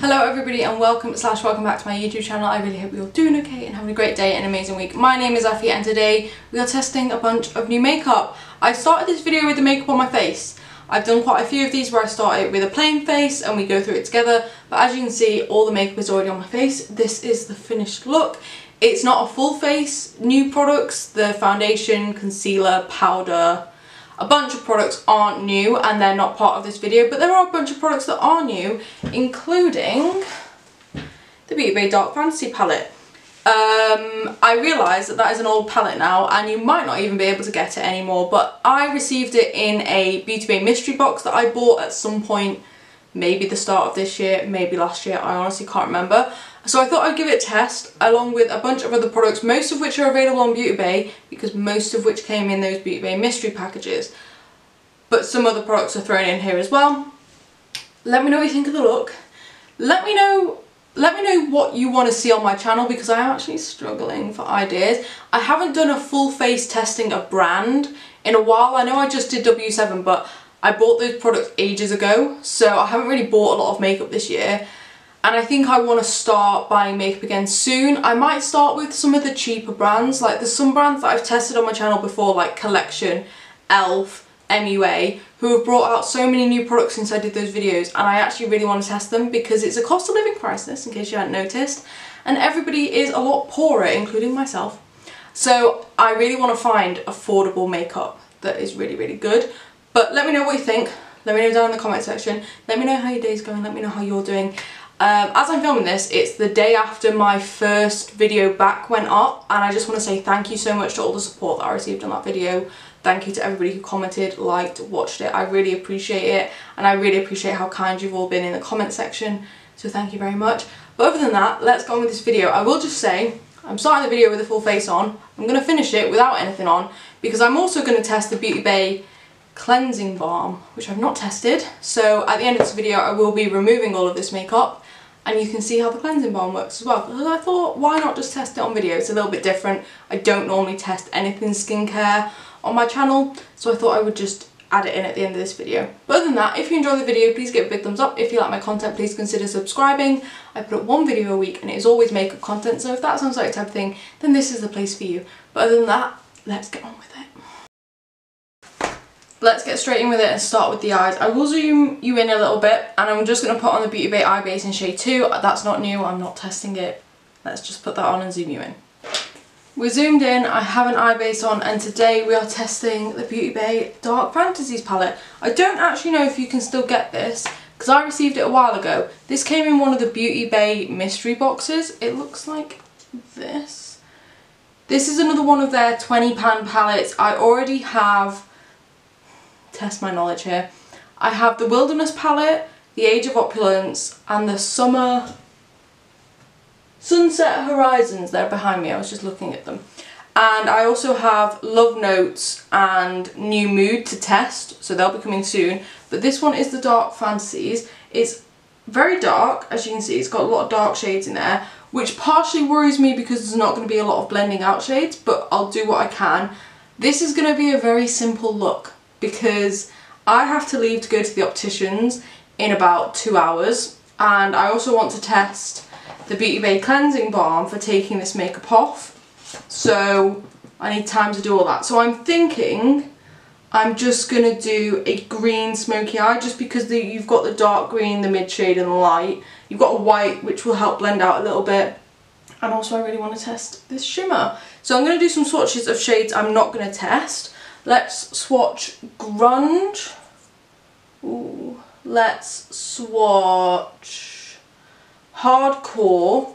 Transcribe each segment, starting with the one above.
Hello everybody and welcome back to my YouTube channel. I really hope you're all doing okay and having a great day and amazing week. My name is Effy and today we are testing a bunch of new makeup. I started this video with the makeup on my face. I've done quite a few of these where I started with a plain face and we go through it together, but as you can see all the makeup is already on my face. This is the finished look. It's not a full face. New products, the foundation, concealer, powder, a bunch of products aren't new and they're not part of this video, but there are a bunch of products that are new, including the Beautybay Dark Fantasy palette. I realise that is an old palette now and you might not even be able to get it anymore, but I received it in a Beautybay mystery box that I bought at some point, maybe the start of this year, maybe last year, I honestly can't remember. So I thought I'd give it a test along with a bunch of other products, most of which are available on Beautybay because most of which came in those Beautybay mystery packages. But some other products are thrown in here as well. Let me know what you think of the look. Let me know what you want to see on my channel because I am actually struggling for ideas. I haven't done a full face testing a brand in a while. I know I just did W7, but I bought those products ages ago, so I haven't really bought a lot of makeup this year. And I think I want to start buying makeup again soon. I might start with some of the cheaper brands. Like there's some brands that I've tested on my channel before, like Collection, Elf, MUA, who have brought out so many new products since I did those videos, and I actually really want to test them because it's a cost of living crisis, in case you hadn't noticed, and everybody is a lot poorer, including myself. So I really want to find affordable makeup that is really, really good. But let me know what you think. Let me know down in the comment section. Let me know how your day's going. Let me know how you're doing. As I'm filming this, it's the day after my first video back went up, and I just want to say thank you so much to all the support that I received on that video. Thank you to everybody who commented, liked, watched it. I really appreciate it, and I really appreciate how kind you've all been in the comment section, so thank you very much. But other than that, let's go on with this video. I will just say, I'm starting the video with a full face on. I'm going to finish it without anything on, because I'm also going to test the Beautybay cleansing balm, which I've not tested. So at the end of this video I will be removing all of this makeup and you can see how the cleansing balm works as well, because I thought why not just test it on video. It's a little bit different. I don't normally test anything skincare on my channel, so I thought I would just add it in at the end of this video. But other than that, if you enjoyed the video, please give it a big thumbs up. If you like my content, please consider subscribing. I put up one video a week and it is always makeup content, so if that sounds like the type of thing, then this is the place for you. But other than that, let's get on with it. Let's get straight in with it and start with the eyes. I will zoom you in a little bit and I'm just going to put on the Beautybay Eye Base in shade 2. That's not new, I'm not testing it. Let's just put that on and zoom you in. We're zoomed in, I have an eye base on, and today we are testing the Beautybay Dark Fantasies palette. I don't actually know if you can still get this because I received it a while ago. This came in one of the Beautybay mystery boxes. It looks like this. This is another one of their 20 pan palettes. I already have, test my knowledge here, I have the Wilderness palette, the Age of Opulence, and the Summer Sunset Horizons. They're behind me, I was just looking at them. And I also have Love Notes and New Mood to test, so they'll be coming soon. But this one is the Dark Fantasies. It's very dark, as you can see, it's got a lot of dark shades in there, which partially worries me because there's not going to be a lot of blending out shades, but I'll do what I can. This is going to be a very simple look because I have to leave to go to the opticians in about 2 hours, and I also want to test the Beautybay cleansing balm for taking this makeup off, so I need time to do all that. So I'm thinking I'm just going to do a green smoky eye, just because you've got the dark green, the mid shade and the light. You've got a white which will help blend out a little bit, and also I really want to test this shimmer. So I'm going to do some swatches of shades I'm not going to test. Let's swatch Grunge. Ooh. Let's swatch Hardcore,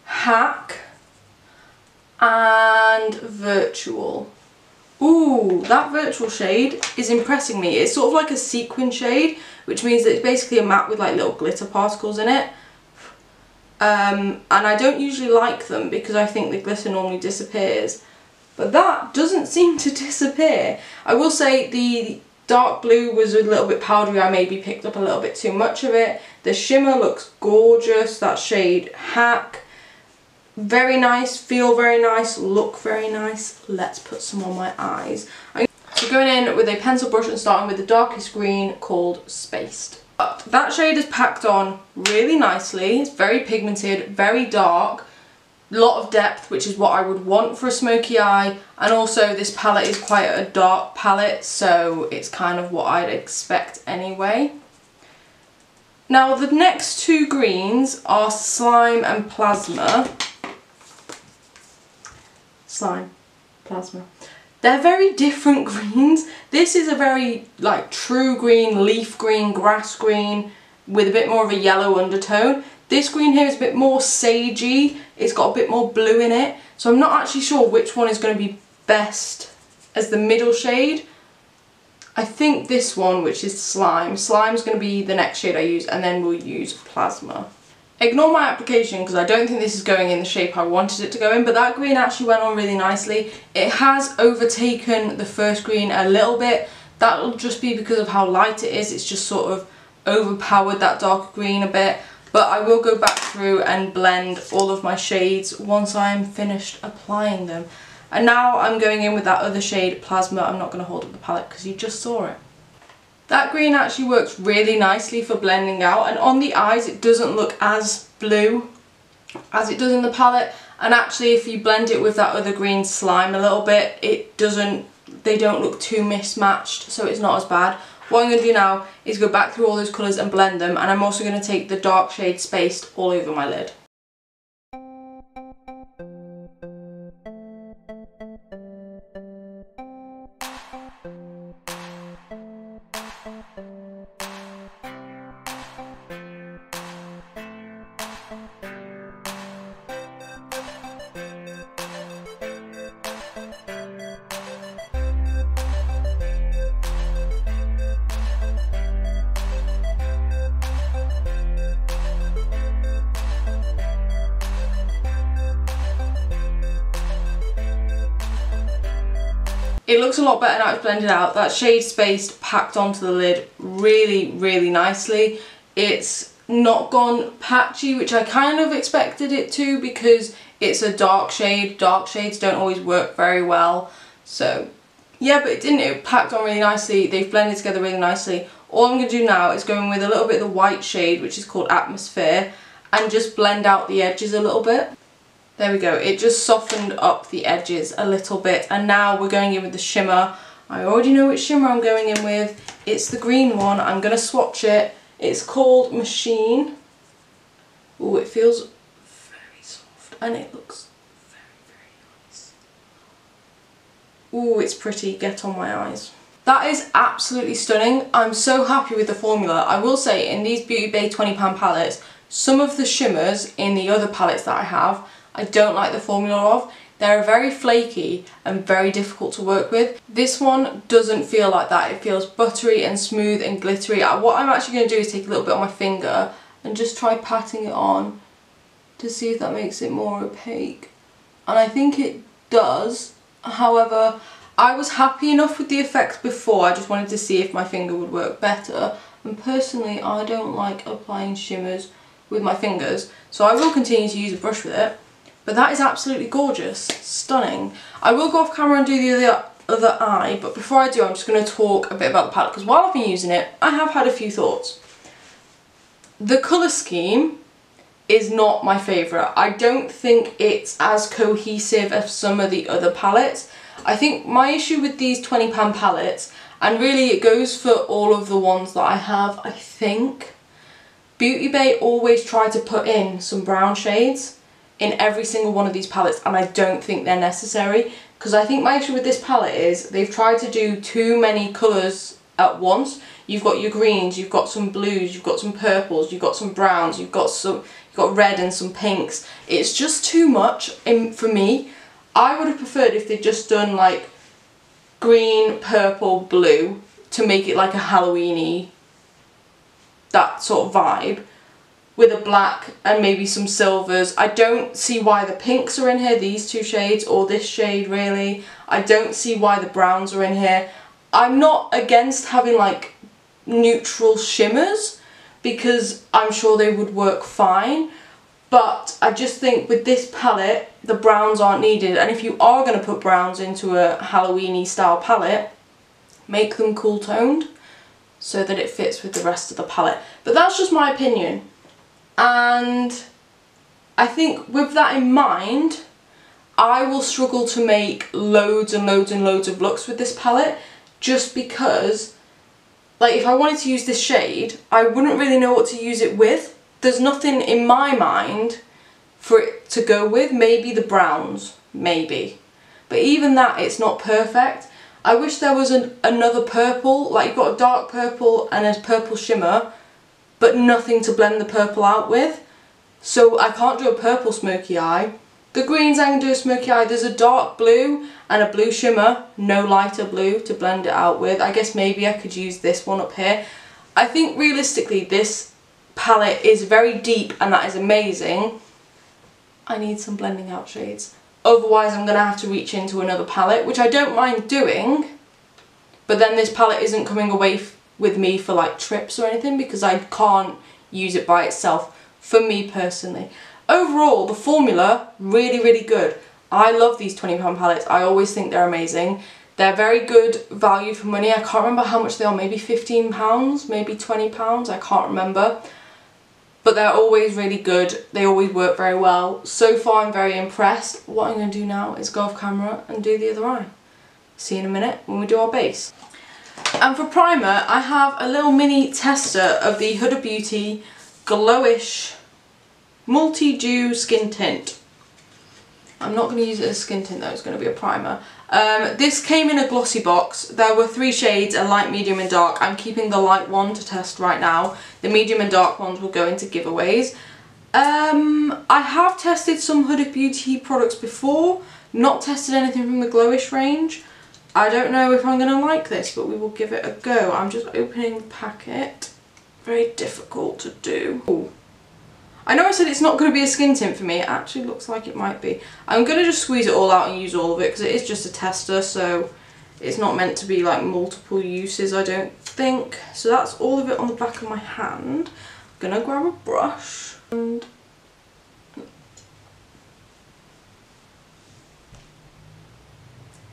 Hack, and Virtual. Ooh, that Virtual shade is impressing me. It's sort of like a sequin shade, which means that it's basically a matte with like little glitter particles in it. And I don't usually like them because I think the glitter normally disappears. But that doesn't seem to disappear. I will say the dark blue was a little bit powdery. I maybe picked up a little bit too much of it. The shimmer looks gorgeous. That shade Hack. Very nice, feel very nice, look very nice. Let's put some on my eyes. So going in with a pencil brush and starting with the darkest green called Spaced. But that shade is packed on really nicely. It's very pigmented, very dark, lot of depth, which is what I would want for a smoky eye. And also this palette is quite a dark palette, so it's kind of what I'd expect anyway. Now the next two greens are Slime and Plasma. Slime, Plasma. They're very different greens. This is a very like true green, leaf green, grass green with a bit more of a yellow undertone. This green here is a bit more sagey. It's got a bit more blue in it. So I'm not actually sure which one is going to be best as the middle shade. I think this one, which is Slime. Slime's going to be the next shade I use, and then we'll use Plasma. Ignore my application because I don't think this is going in the shape I wanted it to go in, but that green actually went on really nicely. It has overtaken the first green a little bit. That'll just be because of how light it is. It's just sort of overpowered that darker green a bit. But I will go back through and blend all of my shades once I'm finished applying them. And now I'm going in with that other shade, Plasma. I'm not going to hold up the palette because you just saw it. That green actually works really nicely for blending out, and on the eyes it doesn't look as blue as it does in the palette. And actually if you blend it with that other green Slime a little bit, they don't look too mismatched, so it's not as bad. What I'm going to do now is go back through all those colours and blend them, and I'm also going to take the dark shade Spaced all over my lid. It looks a lot better now it's blended out. That shade Spaced packed onto the lid really, really nicely. It's not gone patchy, which I kind of expected it to because it's a dark shade. Dark shades don't always work very well. So yeah, but it didn't. It packed on really nicely. They've blended together really nicely. All I'm going to do now is go in with a little bit of the white shade, which is called Atmosphere, and just blend out the edges a little bit. There we go, it just softened up the edges a little bit, and now we're going in with the shimmer. I already know which shimmer I'm going in with. It's the green one. I'm going to swatch it. It's called Machine. Ooh, it feels very soft and it looks very, very nice. Ooh, it's pretty. Get on my eyes. That is absolutely stunning. I'm so happy with the formula. I will say, in these Beautybay £20 palettes, some of the shimmers in the other palettes that I have, I don't like the formula of. They're very flaky and very difficult to work with. This one doesn't feel like that. It feels buttery and smooth and glittery. What I'm actually going to do is take a little bit on my finger and just try patting it on to see if that makes it more opaque. And I think it does. However, I was happy enough with the effects before. I just wanted to see if my finger would work better. And personally, I don't like applying shimmers with my fingers, so I will continue to use a brush with it. But that is absolutely gorgeous, stunning. I will go off camera and do the other eye, but before I do, I'm just going to talk a bit about the palette, because while I've been using it, I have had a few thoughts. The colour scheme is not my favourite. I don't think it's as cohesive as some of the other palettes. I think my issue with these £20 palettes, and really it goes for all of the ones that I have, I think, Beautybay always try to put in some brown shades in every single one of these palettes, and I don't think they're necessary, because I think my issue with this palette is they've tried to do too many colours at once. You've got your greens, you've got some blues, you've got some purples, you've got some browns, you've got red and some pinks. It's just too much for me. I would have preferred if they'd just done like green, purple, blue to make it like a Halloween-y, that sort of vibe, with a black and maybe some silvers. I don't see why the pinks are in here, these two shades, or this shade really. I don't see why the browns are in here. I'm not against having like neutral shimmers, because I'm sure they would work fine, but I just think with this palette the browns aren't needed, and if you are going to put browns into a Halloween-y style palette, make them cool toned. so that it fits with the rest of the palette. But that's just my opinion. And I think with that in mind, I will struggle to make loads and loads and loads of looks with this palette, just because, like, if I wanted to use this shade, I wouldn't really know what to use it with. There's nothing in my mind for it to go with. Maybe the browns, maybe. But even that, it's not perfect. I wish there was another purple, like you've got a dark purple and a purple shimmer, but nothing to blend the purple out with. So I can't do a purple smoky eye. The greens I can do a smoky eye. There's a dark blue and a blue shimmer, no lighter blue to blend it out with. I guess maybe I could use this one up here. I think realistically this palette is very deep and that is amazing. I need some blending out shades. Otherwise I'm going to have to reach into another palette, which I don't mind doing. But then this palette isn't coming away with me for like trips or anything, because I can't use it by itself, for me personally. Overall, the formula, really, really good. I love these £20 palettes. I always think they're amazing. They're very good value for money. I can't remember how much they are, maybe £15, maybe £20, I can't remember. But they're always really good. They always work very well. So far I'm very impressed. What I'm going to do now is go off camera and do the other eye. See you in a minute when we do our base. And for primer, I have a little mini tester of the Huda Beauty Glowish Multidew Skin Tint. I'm not going to use it as skin tint though, it's going to be a primer. This came in a glossy box. There were 3 shades, a light, medium and dark. I'm keeping the light one to test right now. The medium and dark ones will go into giveaways. I have tested some Huda Beauty products before, not tested anything from the Glowish range. I don't know if I'm going to like this, but we will give it a go. I'm just opening the packet. Very difficult to do. Ooh. I know I said it's not going to be a skin tint for me, it actually looks like it might be. I'm going to just squeeze it all out and use all of it, because it is just a tester, so it's not meant to be like multiple uses, I don't think. So that's all of it on the back of my hand. I'm going to grab a brush and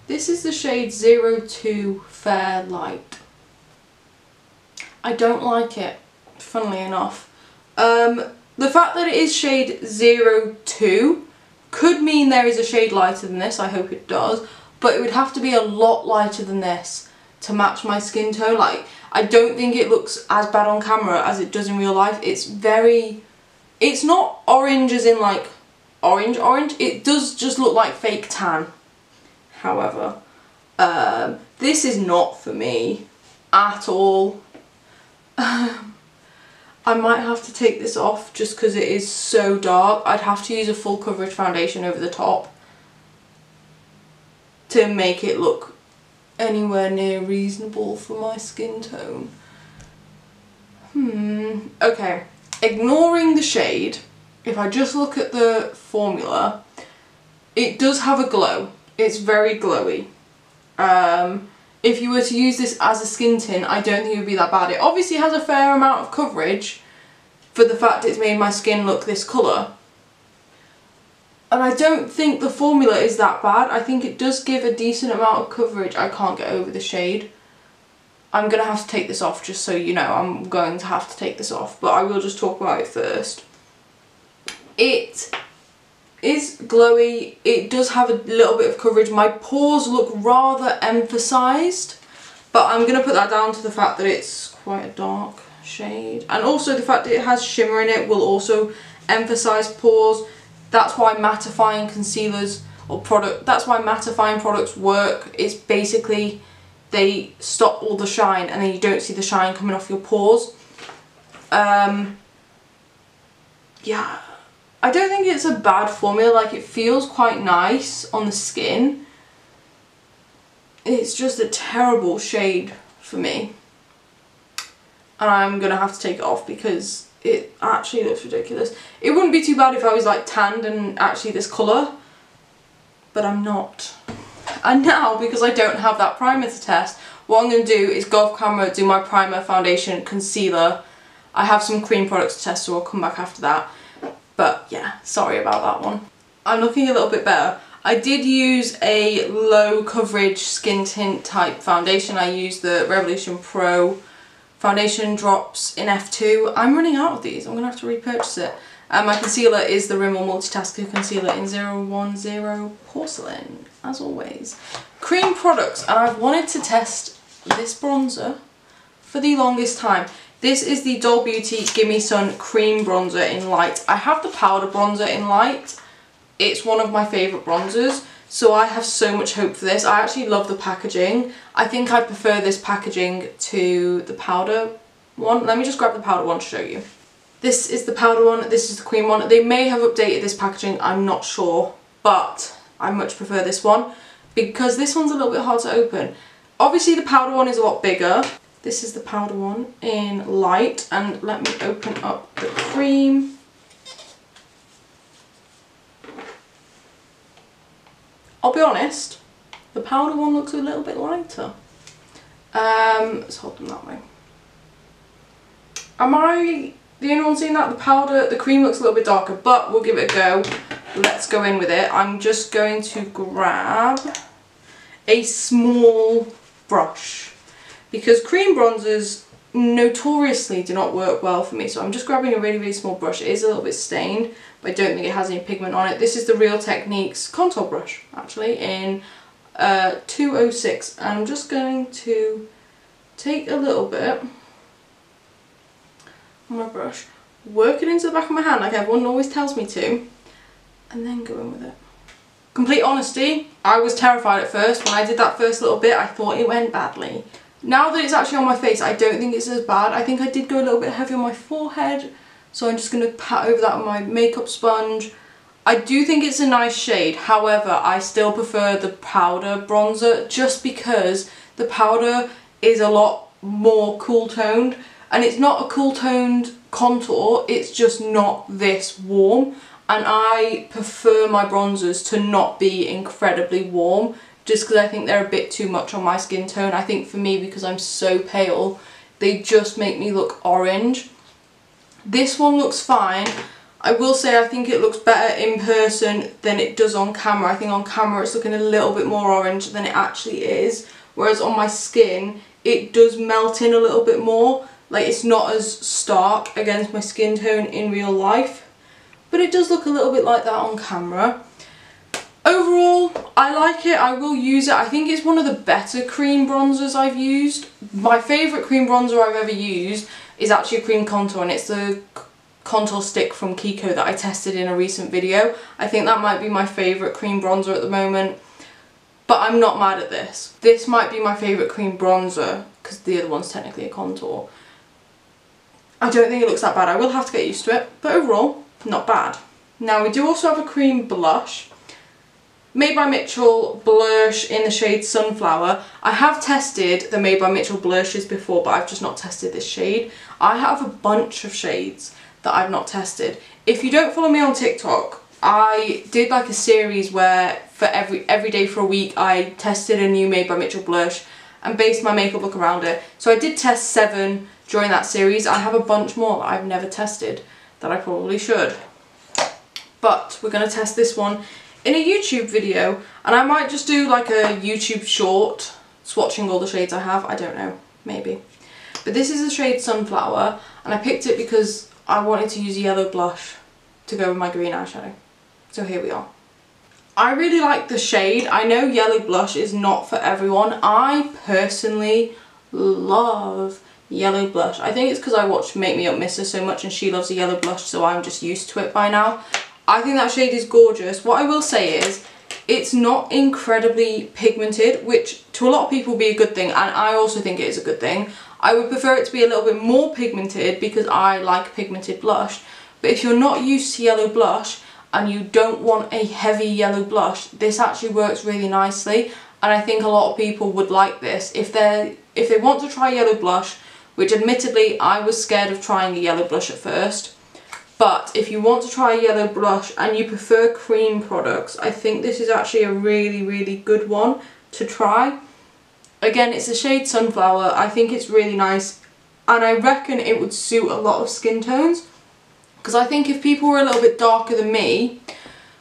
this is the shade 02 Fair Light. I don't like it, funnily enough. The fact that it is shade 02 could mean there is a shade lighter than this, I hope it does, but it would have to be a lot lighter than this to match my skin tone. Like, I don't think it looks as bad on camera as it does in real life. It's not orange as in like orange, it does just look like fake tan. However, this is not for me at all. I might have to take this off just because it is so dark. I'd have to use a full coverage foundation over the top to make it look anywhere near reasonable for my skin tone. Okay, ignoring the shade, if I just look at the formula, it does have a glow. It's very glowy. If you were to use this as a skin tint, I don't think it would be that bad. It obviously has a fair amount of coverage for the fact it's made my skin look this colour. And I don't think the formula is that bad. I think it does give a decent amount of coverage. I can't get over the shade. I'm going to have to take this off, just so you know. I'm going to have to take this off, but I will just talk about it first. It is glowy, it does have a little bit of coverage. My pores look rather emphasised, but I'm going to put that down to the fact that it's quite a dark shade, and also the fact that it has shimmer in it will also emphasise pores. That's why mattifying concealers or that's why mattifying products work. It's basically they stop all the shine and then you don't see the shine coming off your pores. Yeah, I don't think it's a bad formula. Like, it feels quite nice on the skin. It's just a terrible shade for me. And I'm going to have to take it off because it actually looks ridiculous. It wouldn't be too bad if I was like tanned and actually this colour, but I'm not. And now, because I don't have that primer to test, what I'm going to do is go off camera, do my primer, foundation, concealer. I have some cream products to test, so I'll come back after that. But yeah, sorry about that one. I'm looking a little bit better. I did use a low coverage skin tint type foundation. I used the Revolution Pro foundation drops in F2. I'm running out of these. I'm going to have to repurchase it. My concealer is the Rimmel Multitasker Concealer in 010 Porcelain, as always. Cream products, and I've wanted to test this bronzer for the longest time. This is the Doll Beauty Gimme Sun Cream Bronzer in Light. I have the powder bronzer in Light. It's one of my favourite bronzers, so I have so much hope for this. I actually love the packaging. I think I prefer this packaging to the powder one. Let me just grab the powder one to show you. This is the powder one, this is the cream one. They may have updated this packaging, I'm not sure, but I much prefer this one because this one's a little bit hard to open. Obviously the powder one is a lot bigger. This is the powder one in Light, and let me open up the cream. I'll be honest, the powder one looks a little bit lighter. Let's hold them that way. Am I the only one seeing that? The cream looks a little bit darker, but we'll give it a go. Let's go in with it. I'm just going to grab a small brush because cream bronzers notoriously do not work well for me, so I'm just grabbing a really, really small brush. It is a little bit stained, but I don't think it has any pigment on it. This is the Real Techniques contour brush, actually, in 206, and I'm just going to take a little bit on my brush, work it into the back of my hand like everyone always tells me to, and then go in with it. Complete honesty, I was terrified at first. When I did that first little bit, I thought it went badly. Now that it's actually on my face, I don't think it's as bad. I think I did go a little bit heavy on my forehead, so I'm just going to pat over that with my makeup sponge. I do think it's a nice shade, however, I still prefer the powder bronzer just because the powder is a lot more cool toned, and it's not a cool toned contour, it's just not this warm, and I prefer my bronzers to not be incredibly warm just because I think they're a bit too much on my skin tone. I think for me, because I'm so pale, they just make me look orange. This one looks fine. I will say I think it looks better in person than it does on camera. I think on camera it's looking a little bit more orange than it actually is, whereas on my skin it does melt in a little bit more. Like, it's not as stark against my skin tone in real life, but it does look a little bit like that on camera. Overall, I like it, I will use it. I think it's one of the better cream bronzers I've used. My favourite cream bronzer I've ever used is actually a cream contour, and it's the contour stick from Kiko that I tested in a recent video. I think that might be my favourite cream bronzer at the moment, but I'm not mad at this. This might be my favourite cream bronzer because the other one's technically a contour. I don't think it looks that bad. I will have to get used to it, but overall, not bad. Now we do also have a cream blush. Made by Mitchell Blursh in the shade Sunflower. I have tested the Made by Mitchell blushes before, but I've just not tested this shade. I have a bunch of shades that I've not tested. If you don't follow me on TikTok, I did like a series where for every day for a week I tested a new Made by Mitchell blush and based my makeup look around it. So I did test 7 during that series. I have a bunch more that I've never tested that I probably should. But we're going to test this one in a YouTube video, and I might just do like a YouTube short swatching all the shades I have. I don't know, maybe. But this is the shade Sunflower, and I picked it because I wanted to use a yellow blush to go with my green eyeshadow. So here we are. I really like the shade. I know yellow blush is not for everyone. I personally love yellow blush. I think it's because I watch Make Me Up Miss Her so much and she loves a yellow blush, so I'm just used to it by now. I think that shade is gorgeous. What I will say is it's not incredibly pigmented, which to a lot of people will be a good thing, and I also think it is a good thing. I would prefer it to be a little bit more pigmented because I like pigmented blush, but if you're not used to yellow blush and you don't want a heavy yellow blush, this actually works really nicely, and I think a lot of people would like this. If they want to try yellow blush, which admittedly I was scared of trying a yellow blush at first, but if you want to try a yellow blush and you prefer cream products, I think this is actually a really, really good one to try. Again, it's the shade Sunflower. I think it's really nice, and I reckon it would suit a lot of skin tones, because I think if people were a little bit darker than me,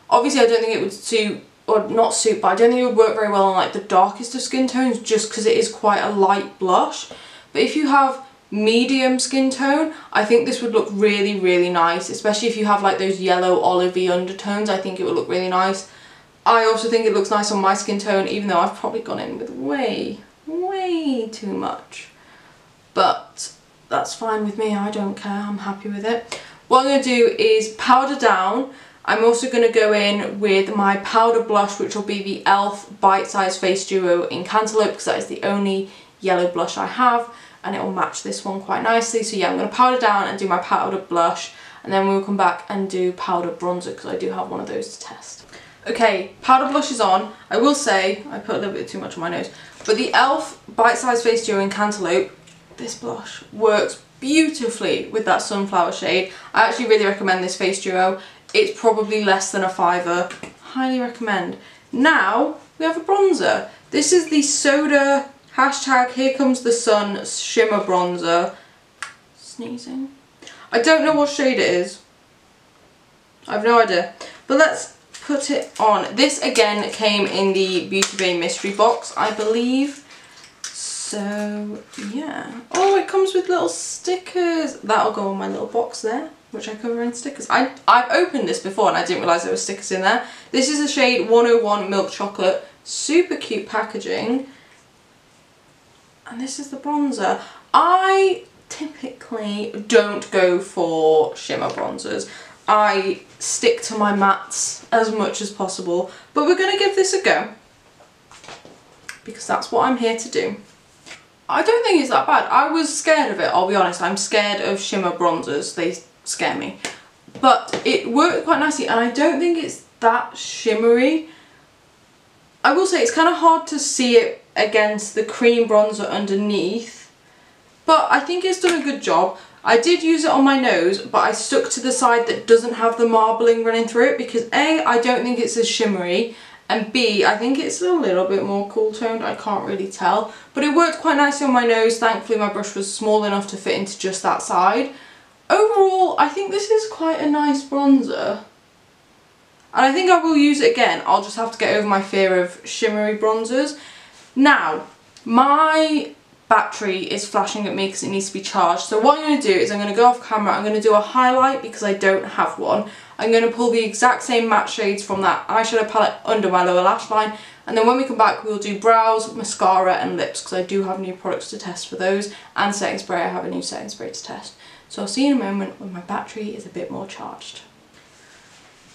obviously I don't think it would suit, or not suit, but I don't think it would work very well on like the darkest of skin tones just because it is quite a light blush. But if you have medium skin tone, I think this would look really, really nice, especially if you have like those yellow olivey undertones. I think it would look really nice. I also think it looks nice on my skin tone, even though I've probably gone in with way too much. But that's fine with me, I don't care, I'm happy with it. What I'm going to do is powder down. I'm also going to go in with my powder blush, which will be the e.l.f. Bite Size Face Duo in Cantelope, because that is the only yellow blush I have, and it will match this one quite nicely. So yeah, I'm going to powder down and do my powder blush, and then we'll come back and do powder bronzer, because I do have one of those to test. Okay, powder blush is on. I will say, I put a little bit too much on my nose, but the e.l.f. Bite Size Face Duo in Cantelope, this blush works beautifully with that sunflower shade. I actually really recommend this face duo. It's probably less than a £5. Highly recommend. Now, we have a bronzer. This is the Soda hashtag Here Comes the Sun Shimmer Bronzer. Sneezing. I don't know what shade it is. I have no idea. But let's put it on. This again came in the Beautybay mystery box, I believe. So yeah. Oh, it comes with little stickers. That'll go on my little box there, which I cover in stickers. I've opened this before and I didn't realise there were stickers in there. This is the shade 101 Milk Chocolate. Super cute packaging. And this is the bronzer. I typically don't go for shimmer bronzers. I stick to my mattes as much as possible, but we're going to give this a go because that's what I'm here to do. I don't think it's that bad. I was scared of it, I'll be honest. I'm scared of shimmer bronzers. They scare me. But it worked quite nicely, and I don't think it's that shimmery. I will say it's kind of hard to see it against the cream bronzer underneath, but I think it's done a good job. I did use it on my nose, but I stuck to the side that doesn't have the marbling running through it because A, I don't think it's as shimmery, and B, I think it's a little bit more cool toned. I can't really tell, but it worked quite nicely on my nose. Thankfully my brush was small enough to fit into just that side. Overall, I think this is quite a nice bronzer, and I think I will use it again. I'll just have to get over my fear of shimmery bronzers. Now, my battery is flashing at me because it needs to be charged, so what I'm going to do is I'm going to go off camera. I'm going to do a highlight because I don't have one. I'm going to pull the exact same matte shades from that eyeshadow palette under my lower lash line, and then when we come back we'll do brows, mascara and lips because I do have new products to test for those, and setting spray. I have a new setting spray to test. So I'll see you in a moment when my battery is a bit more charged.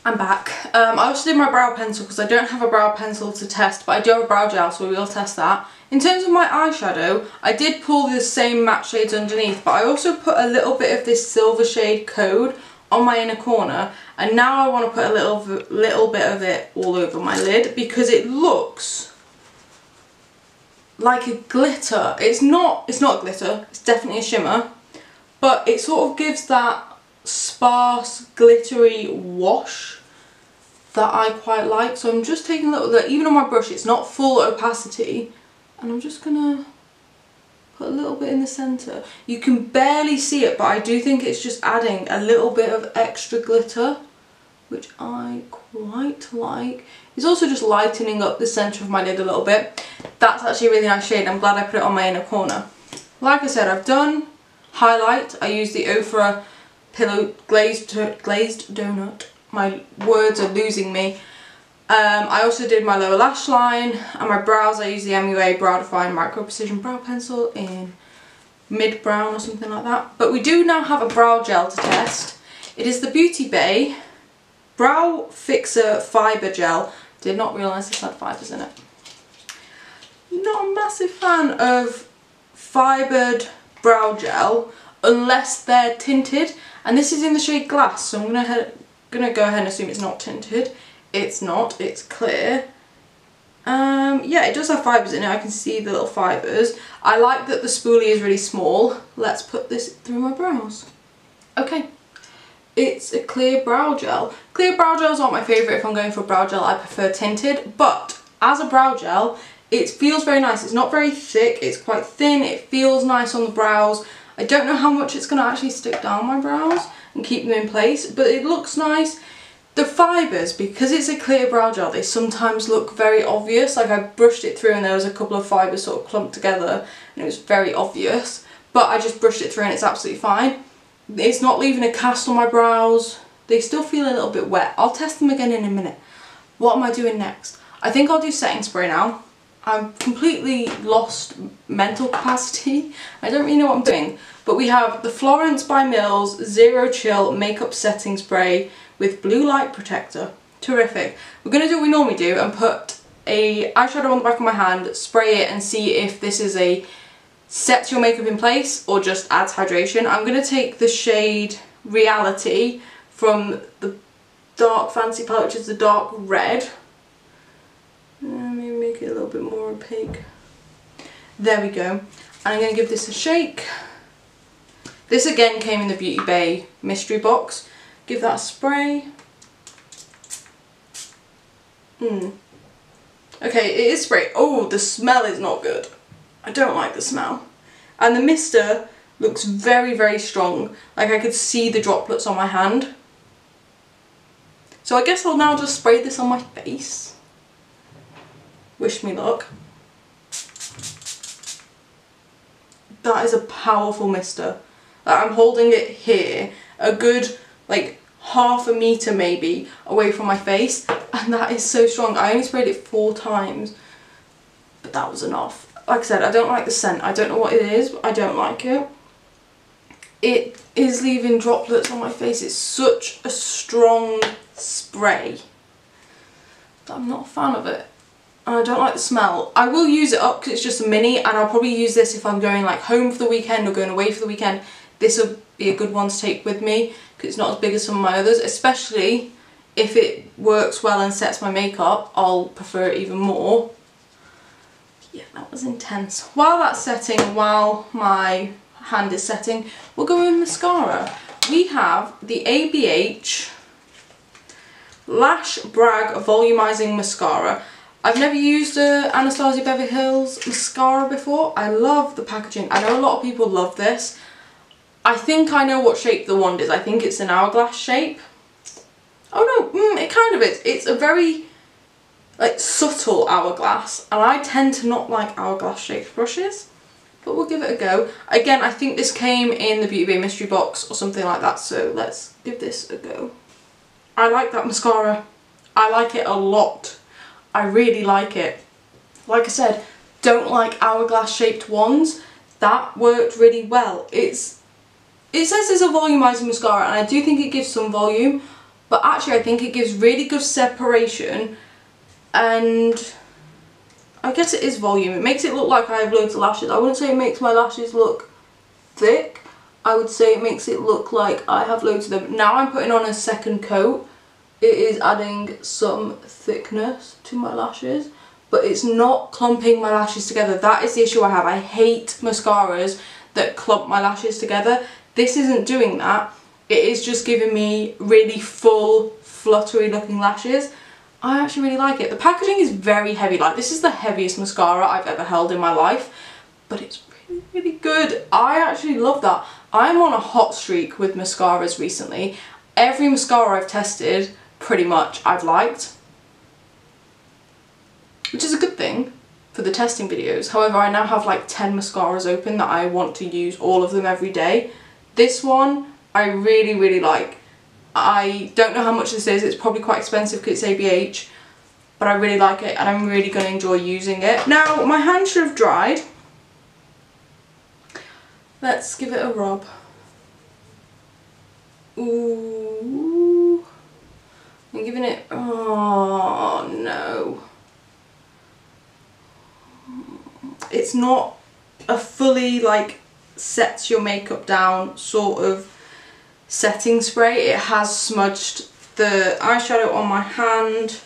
I'm back. I also did my brow pencil because I don't have a brow pencil to test, but I do have a brow gel, so we will test that. In terms of my eyeshadow, I did pull the same matte shades underneath, but I also put a little bit of this silver shade Code on my inner corner, and now I want to put a little bit of it all over my lid because it looks like a glitter. It's not a glitter, it's definitely a shimmer, but it sort of gives that sparse glittery wash that I quite like. So I'm just taking a little bit, even on my brush it's not full opacity, and I'm just gonna put a little bit in the centre. You can barely see it, but I do think it's just adding a little bit of extra glitter, which I quite like. It's also just lightening up the centre of my lid a little bit. That's actually a really nice shade. I'm glad I put it on my inner corner. Like I said, I've done highlight. I used the Ofra Pillow Glazed Donut. My words are losing me. I also did my lower lash line, and my brows I used the MUA Brow Define Micro Precision Brow Pencil in mid brown or something like that. But we do now have a brow gel to test. It is the Beautybay Brow Fixer Fibre Gel. Did not realise this had fibres in it. Not a massive fan of fibred brow gel unless they're tinted, and this is in the shade Glass, so I'm gonna go ahead and assume it's not tinted. It's not, it's clear. Yeah, it does have fibres in it. I can see the little fibres. I like that the spoolie is really small. Let's put this through my brows. Okay, it's a clear brow gel. Clear brow gels aren't my favourite. If I'm going for a brow gel, I prefer tinted, but as a brow gel, it feels very nice. It's not very thick, it's quite thin, it feels nice on the brows. I don't know how much it's going to actually stick down my brows and keep them in place, but it looks nice. The fibres, because it's a clear brow gel, they sometimes look very obvious. Like I brushed it through and there was a couple of fibres sort of clumped together and it was very obvious. but I just brushed it through and it's absolutely fine. It's not leaving a cast on my brows. They still feel a little bit wet. I'll test them again in a minute. What am I doing next? I think I'll do setting spray now. I've completely lost mental capacity. I don't really know what I'm doing. But we have the Florence by Mills Zero Chill Makeup Setting Spray with Blue Light Protector. Terrific. We're going to do what we normally do and put a eyeshadow on the back of my hand, spray it and see if this is a sets your makeup in place or just adds hydration. I'm going to take the shade Reality from the Dark Fantasy palette, which is the dark red. Maybe make it a little bit more opaque. There we go. And I'm going to give this a shake. This again came in the Beautybay mystery box. Give that a spray. Okay, it is spray. Oh, the smell is not good. I don't like the smell. And the mister looks very, very strong. Like I could see the droplets on my hand. So I guess I'll now just spray this on my face. Wish me luck. That is a powerful mister. I'm holding it here, a good like half a metre maybe away from my face, and that is so strong. I only sprayed it 4 times, but that was enough. Like I said, I don't like the scent. I don't know what it is, but I don't like it. It is leaving droplets on my face. It's such a strong spray that I'm not a fan of it. And I don't like the smell. I will use it up because it's just a mini, and I'll probably use this if I'm going like home for the weekend or going away for the weekend. This will be a good one to take with me because it's not as big as some of my others, especially if it works well and sets my makeup. I'll prefer it even more. Yeah, that was intense. While that's setting, while my hand is setting, we'll go with mascara. We have the ABH Lash Brag Volumizing Mascara. I've never used Anastasia Beverly Hills mascara before. I love the packaging. I know a lot of people love this. I think I know what shape the wand is. I think it's an hourglass shape. Oh no, it kind of is. It's a very like subtle hourglass, and I tend to not like hourglass shaped brushes, but we'll give it a go. Again, I think this came in the Beautybay mystery box or something like that, so let's give this a go. I like that mascara. I like it a lot. I really like it. Like I said, don't like hourglass shaped wands. That worked really well. It says it's a volumizing mascara, and I do think it gives some volume, but actually I think it gives really good separation, and I guess it is volume. It makes it look like I have loads of lashes. I wouldn't say it makes my lashes look thick. I would say it makes it look like I have loads of them. Now I'm putting on a second coat. It is adding some thickness to my lashes, but it's not clumping my lashes together. That is the issue I have. I hate mascaras that clump my lashes together. This isn't doing that. It is just giving me really full, fluttery looking lashes. I actually really like it. The packaging is very heavy. Like, this is the heaviest mascara I've ever held in my life, but it's really, really good. I actually love that. I'm on a hot streak with mascaras recently. Every mascara I've tested, pretty much, I've liked, which is a good thing for the testing videos. However, I now have like 10 mascaras open that I want to use all of them every day. This one I really, really like. I don't know how much this is. It's probably quite expensive because it's ABH, but I really like it and I'm really going to enjoy using it. Now, my hand should have dried. Let's give it a rub. Ooh. I'm giving it, oh no. It's not a fully like sets your makeup down sort of setting spray. It has smudged the eyeshadow on my hand.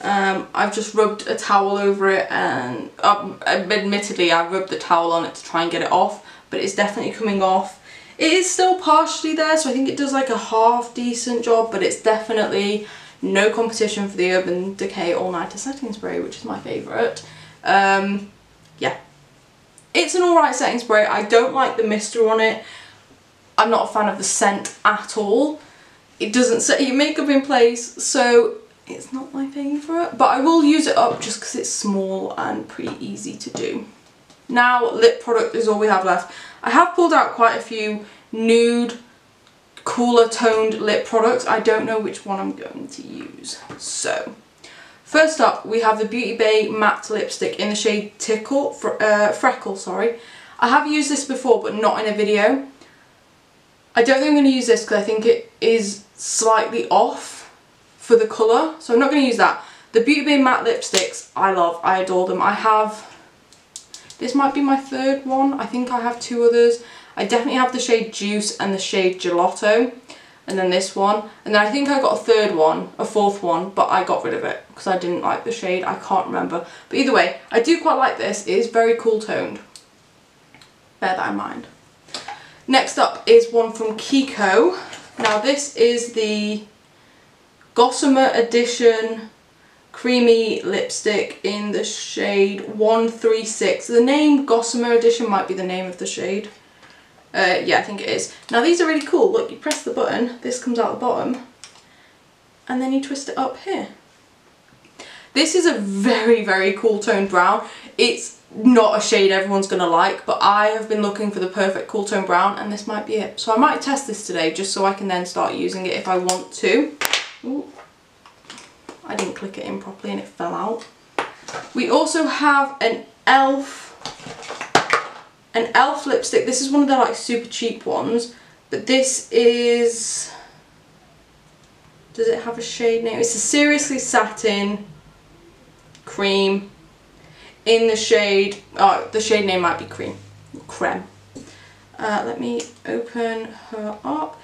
I've just rubbed a towel over it, and admittedly I rubbed the towel on it to try and get it off, but it's definitely coming off. It is still partially there, so I think it does like a half decent job, but it's definitely no competition for the Urban Decay All Nighter Setting Spray, which is my favourite. Yeah, it's an alright setting spray. I don't like the mister on it. I'm not a fan of the scent at all. It doesn't set your makeup in place, so it's not my favourite, but I will use it up just because it's small and pretty easy to do. Now lip product is all we have left. I have pulled out quite a few nude, cooler toned lip products. I don't know which one I'm going to use. So, first up we have the Beautybay matte lipstick in the shade Freckle, sorry. I have used this before but not in a video. I don't think I'm going to use this because I think it is slightly off for the colour, so I'm not going to use that. The Beautybay matte lipsticks I love, I adore them. I have, this might be my third one, I think I have two others. I definitely have the shade Juice and the shade Gelato, and then this one, and then I think I got a fourth one, but I got rid of it because I didn't like the shade, I can't remember. But either way, I do quite like this, it is very cool toned. Bear that in mind. Next up is one from Kiko. Now this is the Gossamer Edition creamy lipstick in the shade 136. The name Gossamer Edition might be the name of the shade. Yeah, I think it is. Now these are really cool. Look, you press the button, this comes out the bottom, and then you twist it up here. This is a very, very cool toned brown. It's not a shade everyone's gonna like, but I have been looking for the perfect cool tone brown, and this might be it. So I might test this today just so I can then start using it if I want to. Ooh. I didn't click it in properly and it fell out. We also have an e.l.f. lipstick. This is one of the like super cheap ones, but this is, does it have a shade name? It's a Seriously Satin Cream in the shade, oh, the shade name might be Creme. Let me open her up.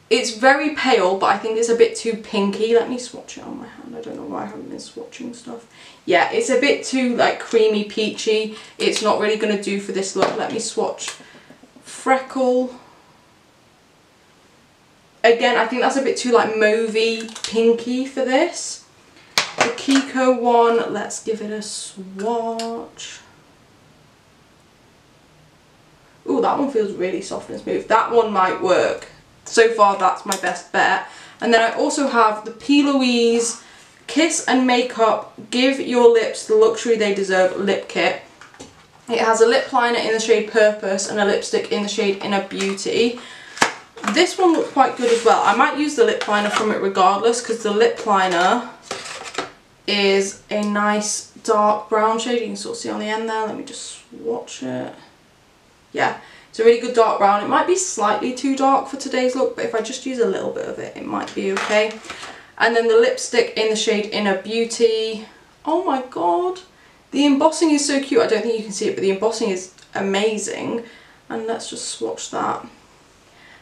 It's very pale, but I think it's a bit too pinky. Let me swatch it on my hand. I don't know why I haven't been swatching stuff. Yeah, it's a bit too like creamy, peachy. It's not really going to do for this look. Let me swatch Freckle. Again, I think that's a bit too like mauvey, pinky for this. The Kiko one, let's give it a swatch. Ooh, that one feels really soft and smooth. That one might work. So far, that's my best bet. And then I also have the P. Louise Kiss and Makeup Give Your Lips the Luxury They Deserve lip kit. It has a lip liner in the shade Purpose and a lipstick in the shade Inner Beauty. This one looks quite good as well. I might use the lip liner from it regardless because the lip liner is a nice dark brown shade. You can sort of see on the end there. Let me just swatch it. Yeah. It's a really good dark brown. It might be slightly too dark for today's look, but if I just use a little bit of it, it might be okay. And then the lipstick in the shade Inner Beauty. Oh my god. The embossing is so cute. I don't think you can see it, but the embossing is amazing. And let's just swatch that.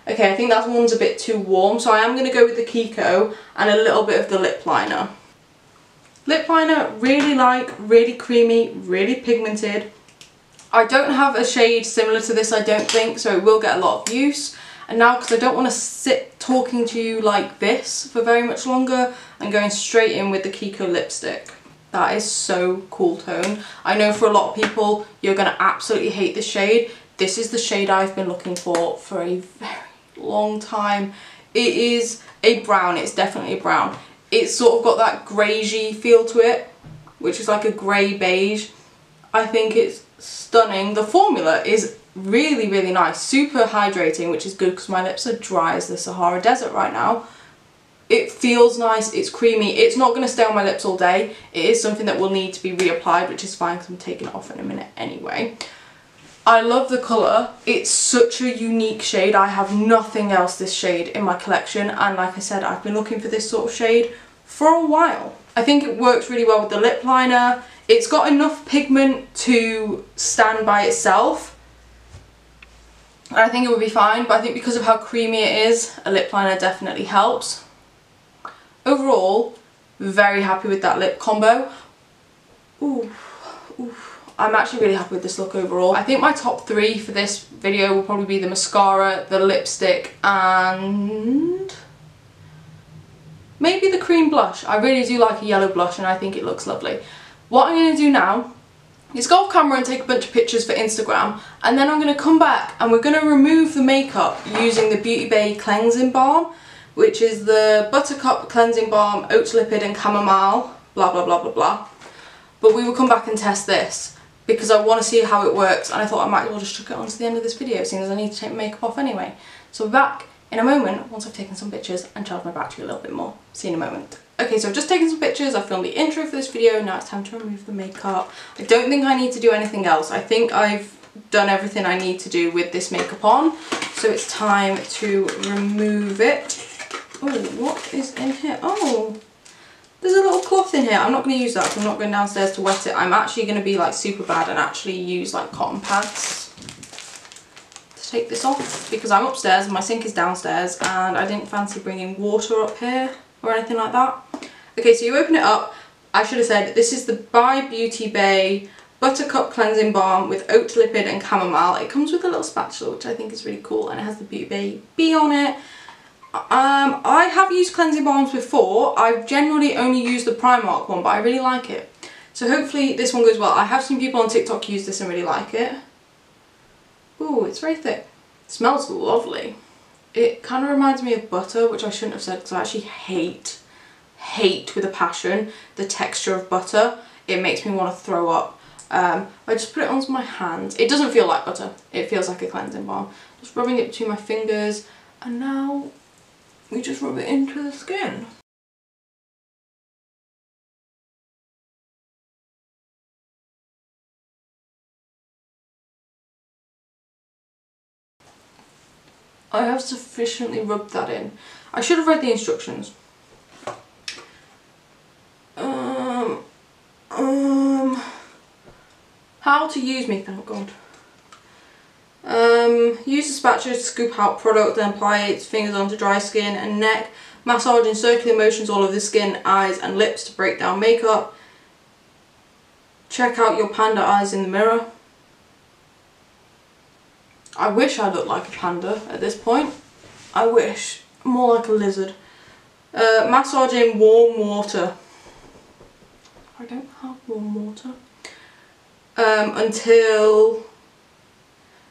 Okay, I think that one's a bit too warm, so I am going to go with the Kiko and a little bit of the lip liner. Lip liner, really light, really creamy, really pigmented. I don't have a shade similar to this, I don't think, so it will get a lot of use. And now, because I don't want to sit talking to you like this for very much longer, I'm going straight in with the Kiko lipstick. That is so cool tone. I know for a lot of people, you're going to absolutely hate this shade. This is the shade I've been looking for a very long time. It is a brown, it's definitely a brown. It's sort of got that greigey feel to it, which is like a grey beige. I think it's stunning. The formula is really, really nice. Super hydrating, which is good because my lips are dry as the Sahara Desert right now. It feels nice, it's creamy. It's not going to stay on my lips all day. It is something that will need to be reapplied, which is fine because I'm taking it off in a minute anyway. I love the colour. It's such a unique shade. I have nothing else this shade in my collection, and like I said, I've been looking for this sort of shade for a while. I think it works really well with the lip liner. It's got enough pigment to stand by itself, and I think it would be fine, but I think because of how creamy it is, a lip liner definitely helps. Overall, very happy with that lip combo. Ooh, ooh. I'm actually really happy with this look overall. I think my top three for this video will probably be the mascara, the lipstick, and maybe the cream blush. I really do like a yellow blush and I think it looks lovely. What I'm going to do now is go off camera and take a bunch of pictures for Instagram, and then I'm going to come back and we're going to remove the makeup using the Beautybay Cleansing Balm, which is the Buttercup Cleansing Balm, Oat Lipid and Chamomile, blah blah blah blah blah. But we will come back and test this. because I want to see how it works, and I thought I might as well just chuck it on to the end of this video, seeing as I need to take my makeup off anyway. So we're back in a moment once I've taken some pictures and charged my battery a little bit more. See you in a moment. Okay, so I've just taken some pictures, I've filmed the intro for this video, now it's time to remove the makeup. I don't think I need to do anything else. I think I've done everything I need to do with this makeup on, so it's time to remove it. Oh, what is in here? Oh, there's a little cloth in here. I'm not going to use that because I'm not going downstairs to wet it. I'm actually going to be like super bad and actually use like cotton pads to take this off, because I'm upstairs and my sink is downstairs and I didn't fancy bringing water up here or anything like that. Okay, so you open it up. I should have said this is the by Beautybay Buttercup Cleansing Balm with Oat Lipid and Chamomile. It comes with a little spatula, which I think is really cool, and it has the Beautybay bee on it. I have used cleansing balms before. I've generally only used the Primark one, but I really like it. So hopefully this one goes well. I have seen people on TikTok use this and really like it. Ooh, it's very thick. It smells lovely. It kind of reminds me of butter, which I shouldn't have said because I actually hate with a passion the texture of butter. It makes me want to throw up. I just put it onto my hands. It doesn't feel like butter. It feels like a cleansing balm. Just rubbing it between my fingers, and now we just rub it into the skin. I have sufficiently rubbed that in. I should have read the instructions. How to use me, thank God. Use a spatula to scoop out product, then apply its fingers onto dry skin and neck. Massage in circular motions all over the skin, eyes and lips to break down makeup. Check out your panda eyes in the mirror. I wish I looked like a panda at this point. I wish. More like a lizard. Massage in warm water. I don't have warm water. Until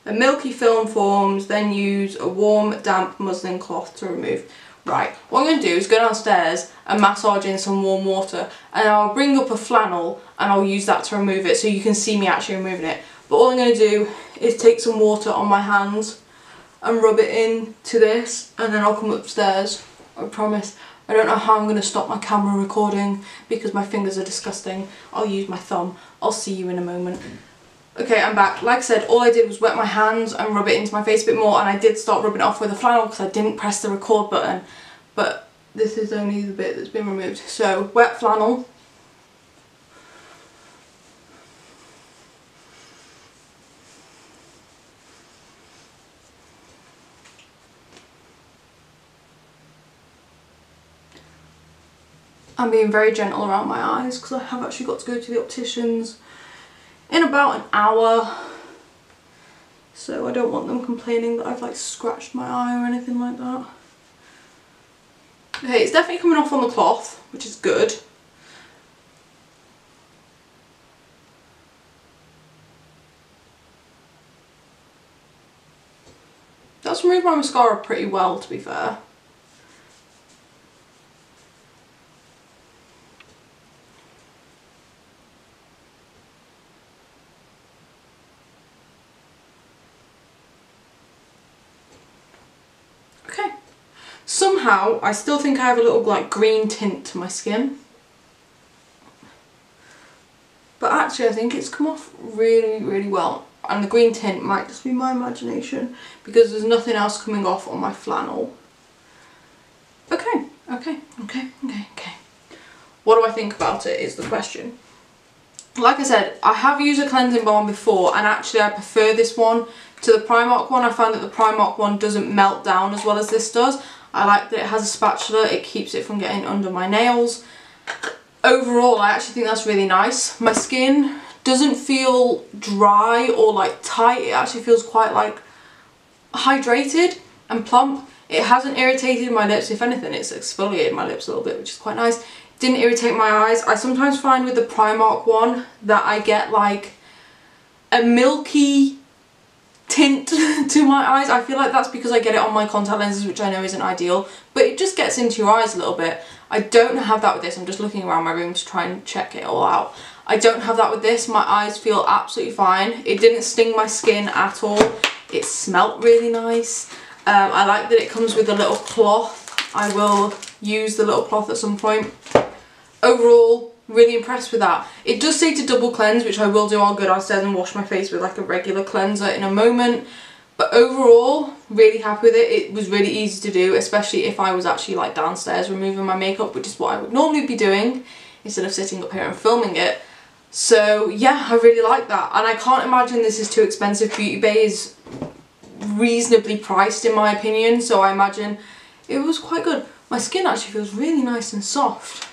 a milky film forms, then use a warm, damp muslin cloth to remove. Right, what I'm going to do is go downstairs and massage in some warm water, and I'll bring up a flannel and I'll use that to remove it so you can see me actually removing it. But all I'm going to do is take some water on my hands and rub it into this, and then I'll come upstairs. I promise. I don't know how I'm going to stop my camera recording because my fingers are disgusting. I'll use my thumb. I'll see you in a moment. Okay, I'm back. Like I said, all I did was wet my hands and rub it into my face a bit more, and I did start rubbing it off with a flannel because I didn't press the record button. But this is only the bit that's been removed. So, wet flannel. I'm being very gentle around my eyes because I have actually got to go to the opticians in about an hour, so I don't want them complaining that I've like scratched my eye or anything like that. Okay, it's definitely coming off on the cloth, which is good. That's removed my mascara pretty well, to be fair. Somehow, I still think I have a little like green tint to my skin. But actually I think it's come off really, really well. And the green tint might just be my imagination because there's nothing else coming off on my flannel. Okay. What do I think about it is the question. Like I said, I have used a cleansing balm before, and actually I prefer this one to the Primark one. I find that the Primark one doesn't melt down as well as this does. I like that it has a spatula, it keeps it from getting under my nails. Overall, I actually think that's really nice. My skin doesn't feel dry or like tight, it actually feels quite like hydrated and plump. It hasn't irritated my lips, if anything it's exfoliated my lips a little bit, which is quite nice. It didn't irritate my eyes. I sometimes find with the Primark one that I get like a milky tint to my eyes. I feel like that's because I get it on my contact lenses, which I know isn't ideal, but it just gets into your eyes a little bit. I don't have that with this. I'm just looking around my room to try and check it all out. I don't have that with this. My eyes feel absolutely fine. It didn't sting my skin at all. It smelt really nice. I like that it comes with a little cloth. I will use the little cloth at some point. Overall, really impressed with that. It does say to double cleanse, which I will do. I'll go downstairs and wash my face with like a regular cleanser in a moment. But overall, really happy with it. It was really easy to do, especially if I was actually like downstairs removing my makeup, which is what I would normally be doing instead of sitting up here and filming it. So yeah, I really like that. And I can't imagine this is too expensive. Beautybay is reasonably priced in my opinion, so I imagine it was quite good. My skin actually feels really nice and soft.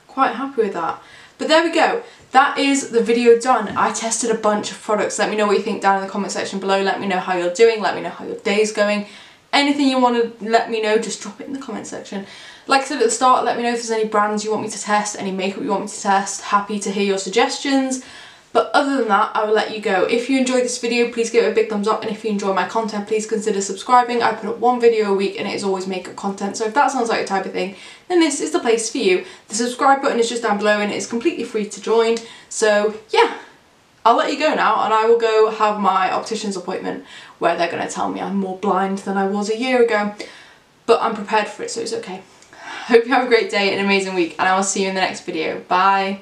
Quite happy with that. But there we go. That is the video done. I tested a bunch of products. Let me know what you think down in the comment section below. Let me know how you're doing. Let me know how your day's going. Anything you want to let me know, just drop it in the comment section. Like I said at the start, let me know if there's any brands you want me to test, any makeup you want me to test. Happy to hear your suggestions. But other than that, I will let you go. If you enjoyed this video, please give it a big thumbs up. And if you enjoy my content, please consider subscribing. I put up one video a week and it is always makeup content. So if that sounds like the type of thing, then this is the place for you. The subscribe button is just down below and it is completely free to join. So yeah, I'll let you go now and I will go have my optician's appointment where they're going to tell me I'm more blind than I was a year ago. But I'm prepared for it, so it's okay. Hope you have a great day and an amazing week and I will see you in the next video. Bye.